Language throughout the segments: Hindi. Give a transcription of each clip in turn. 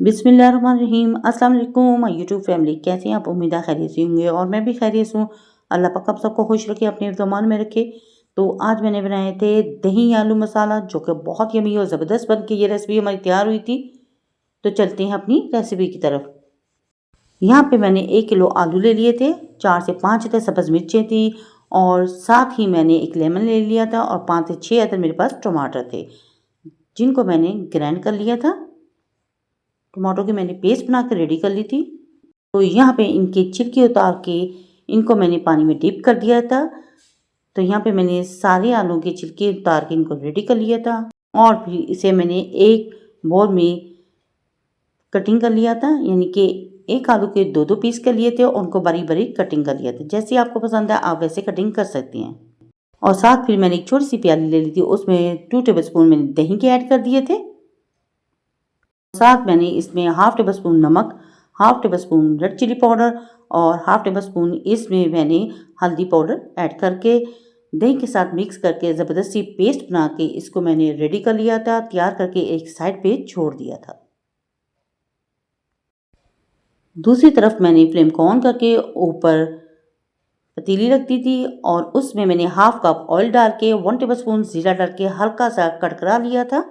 बिस्मिल्लाहिर्रहमानिर्रहीम। अस्सलाम वालेकुम यूट्यूब फैमिली, कैसे हैं आप? उम्मीद है खैरियत से होंगे और मैं भी खैरियत से हूँ। अल्लाह पाक आप सबको खुश रखे, अपने ज़मान में रखे। तो आज मैंने बनाए थे दही आलू मसाला, जो कि बहुत यमी और ज़बरदस्त बन के ये रेसिपी हमारी तैयार हुई थी। तो चलते हैं अपनी रेसिपी की तरफ। यहाँ पे मैंने 1 किलो आलू ले लिए थे, 4 से 5 अदर सब्ज़ मिर्चें थी और साथ ही मैंने 1 लेमन ले लिया था और 5 से 6 अदर मेरे पास टमाटर थे, जिनको मैंने ग्राइंड कर लिया था। टमाटो की मैंने पेस्ट बना के रेडी कर ली थी। तो यहाँ पे इनके छिलके उतार के इनको मैंने पानी में डिप कर दिया था। तो यहाँ पे मैंने सारे आलू के छिलके उतार के इनको रेडी कर लिया था और फिर इसे मैंने एक बोल में कटिंग कर लिया था, यानी कि एक आलू के 2-2 पीस कर लिए थे और उनको बारीक बारीक कटिंग कर लिया था। जैसे आपको पसंद है आप वैसे कटिंग कर सकते हैं। और साथ फिर मैंने एक छोटी सी प्याली ले ली थी, उसमें 2 टेबल स्पून मैंने दही के ऐड कर दिए थे। साथ मैंने इसमें हाफ टेबल स्पून नमक, half tablespoon red chilli powder और हाफ टेबल स्पून इसमें मैंने हल्दी पाउडर ऐड करके दही के साथ मिक्स करके ज़बरदस्ती पेस्ट बना के इसको मैंने रेडी कर लिया था, तैयार करके एक साइड पे छोड़ दिया था। दूसरी तरफ मैंने फ्लेम को ऑन करके ऊपर पतीली रख दी थी और उसमें मैंने हाफ कप ऑयल डाल के 1 टेबल स्पून ज़ीरा डाल के हल्का सा कड़कड़ा लिया था।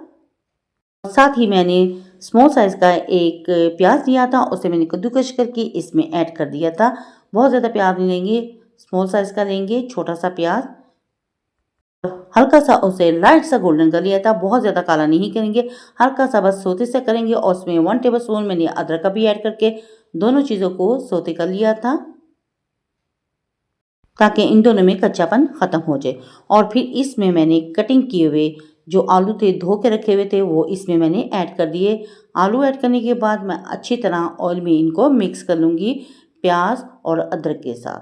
साथ ही मैंने स्मॉल साइज़ का एक प्याज लिया था, उसे मैंने कद्दूकस करके इसमें ऐड कर दिया था। बहुत ज़्यादा प्याज नहीं लेंगे, स्मॉल साइज़ का लेंगे, छोटा सा प्याज। हल्का सा उसे लाइट सा गोल्डन कर लिया था, बहुत ज़्यादा काला नहीं करेंगे, हल्का सा बस सोते से करेंगे। और उसमें 1 टेबल स्पून मैंने अदरक का भी ऐड करके दोनों चीज़ों को सोते कर लिया था, ताकि इन दोनों में कच्चापन ख़त्म हो जाए। और फिर इसमें मैंने कटिंग किए हुए जो आलू थे धो के रखे हुए थे वो इसमें मैंने ऐड कर दिए। आलू ऐड करने के बाद मैं अच्छी तरह ऑयल में इनको मिक्स कर लूँगी प्याज और अदरक के साथ।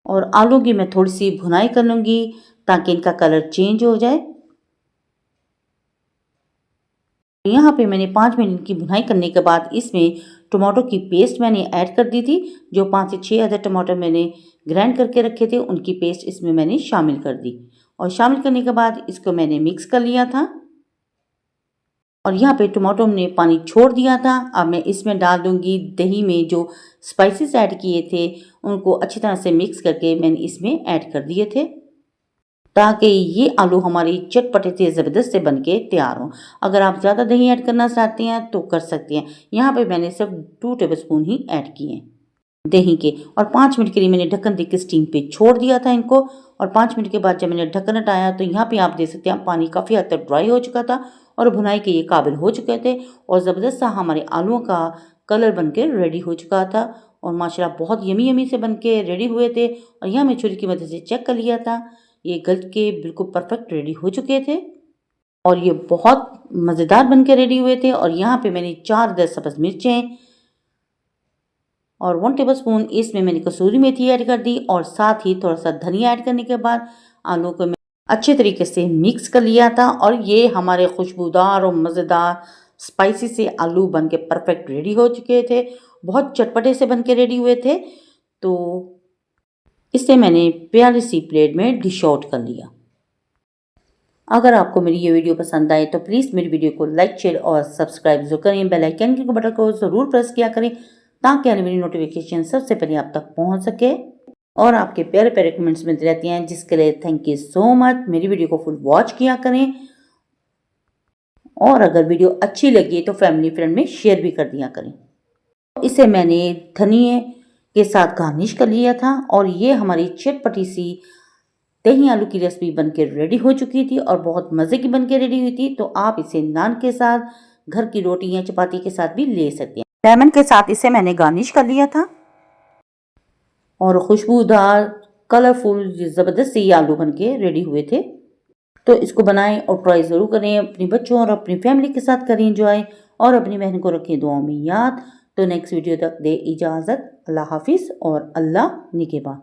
और आलू की मैं थोड़ी सी भुनाई कर लूँगी ताकि इनका कलर चेंज हो जाए। यहाँ पे मैंने 5 मिनट की भुनाई करने के बाद इसमें टमाटो की पेस्ट मैंने ऐड कर दी थी। जो 5 से 6 अदर टमाटर मैंने ग्राइंड करके रखे थे उनकी पेस्ट इसमें मैंने शामिल कर दी और शामिल करने के बाद इसको मैंने मिक्स कर लिया था। और यहाँ पे टमाटो ने पानी छोड़ दिया था। अब मैं इसमें डाल दूँगी दही में जो स्पाइसेस ऐड किए थे उनको अच्छी तरह से मिक्स करके मैंने इसमें ऐड कर दिए थे, ताकि ये आलू हमारी चटपटे से ज़बरदस्त से बन के तैयार हों। अगर आप ज़्यादा दही ऐड करना चाहते हैं तो कर सकते हैं। यहाँ पे मैंने सिर्फ 2 टेबल स्पून ही ऐड किए हैं दही के। और 5 मिनट के लिए मैंने ढक्कन दे के स्टीम पे छोड़ दिया था इनको। और 5 मिनट के बाद जब मैंने ढक्कन हटाया तो यहाँ पे आप देख सकते हैं पानी काफ़ी हद तक ड्राई हो चुका था और भुनाई के ये काबिल हो चुके थे और ज़बरदस्त सा हमारे आलूओं का कलर बन के रेडी हो चुका था। और माशाल्लाह बहुत यमी यमी से बन के रेडी हुए थे। और यहाँ मैं छुरी की मदद से चेक कर लिया था, ये गल के बिल्कुल परफेक्ट रेडी हो चुके थे और ये बहुत मज़ेदार बन के रेडी हुए थे। और यहाँ पे मैंने 4 अदर सब्ज़ मिर्चें और 1 टेबल स्पून इसमें मैंने कसूरी मेथी ऐड कर दी और साथ ही थोड़ा सा धनिया ऐड करने के बाद आलू को मैं अच्छे तरीके से मिक्स कर लिया था। और ये हमारे खुशबूदार और मज़ेदार स्पाइसी से आलू बन के परफेक्ट रेडी हो चुके थे, बहुत चटपटे से बन के रेडी हुए थे। तो इसे मैंने प्यारी सी प्लेट में डिश आउट कर लिया। अगर आपको मेरी ये वीडियो पसंद आए तो प्लीज़ मेरी वीडियो को लाइक, शेयर और सब्सक्राइब ज़रूर करें। बेल आइकन के बटन को ज़रूर प्रेस किया करें ताकि आने वाली नोटिफिकेशन सबसे पहले आप तक पहुंच सके। और आपके प्यारे प्यारे कमेंट्स मिलते रहते हैं, जिसके लिए थैंक यू सो मच। मेरी वीडियो को फुल वॉच किया करें और अगर वीडियो अच्छी लगी तो फैमिली फ्रेंड में शेयर भी कर दिया करें। इसे मैंने धनिए के साथ गार्निश कर लिया था और ये हमारी चटपटी सी दही आलू की रेसिपी बनके रेडी हो चुकी थी और बहुत मज़े की बनके रेडी हुई थी। तो आप इसे नान के साथ, घर की रोटी या चपाती के साथ भी ले सकते हैं। लेमन के साथ इसे मैंने गार्निश कर लिया था और खुशबूदार कलरफुल ज़बरदस्त ये आलू बनके रेडी हुए थे। तो इसको बनाएं और ट्राई ज़रूर करें। अपने बच्चों और अपनी फैमिली के साथ करें एंजॉय और अपनी बहन को रखें दुआओं में याद। तो नेक्स्ट वीडियो तक दे इजाज़त। अल्लाह हाफिज़ और अल्लाह निगहबान।